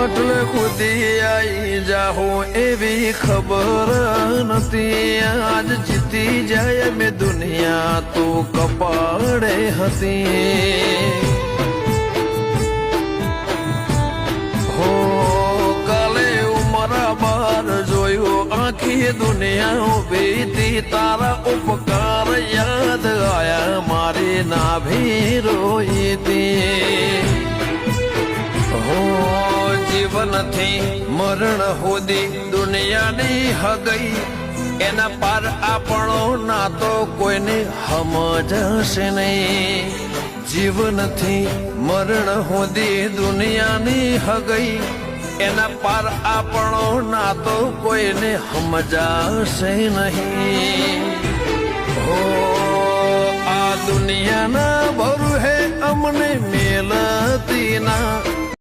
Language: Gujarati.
એટલે ખુદી આઈ જાહો એવી ખબર નથી આજ જીતી જાય મેં દુનિયા તો કપાળે હતી હો કાલે ઉમરા બાર જોયું આખી દુનિયા ઉભી હતી તારા ઉપકાર યાદ આયા મારી નાભી રોઈ હતી જીવનથી મરણ સુધી દુનિયાની હગઈ એના પાર આપણો ના તો કોઈને સમજશે નહીં જીવનથી મરણ સુધી દુનિયાની હગઈ એના પાર આપણો ના તો કોઈને સમજાશે નહીં હો આ દુનિયાના ભરું હે અમને મેલતી ના